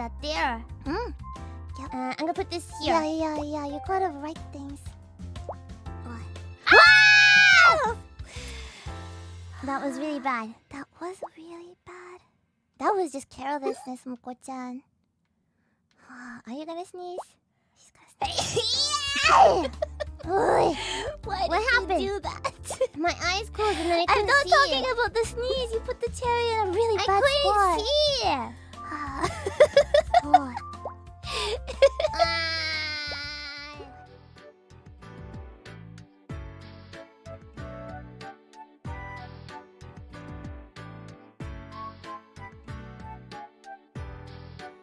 that there. Mm. Yep. I'm gonna put this here. Yeah. You gotta write things. Ah! That was really bad. That was really bad. That was just carelessness, Moko-chan. Are you gonna sneeze? She's gonna sneeze. What happened? You do that? My eyes closed and then I I'm couldn't not see talking it. about the sneeze. You put the cherry in a really I bad couldn't spot. see it. Oh.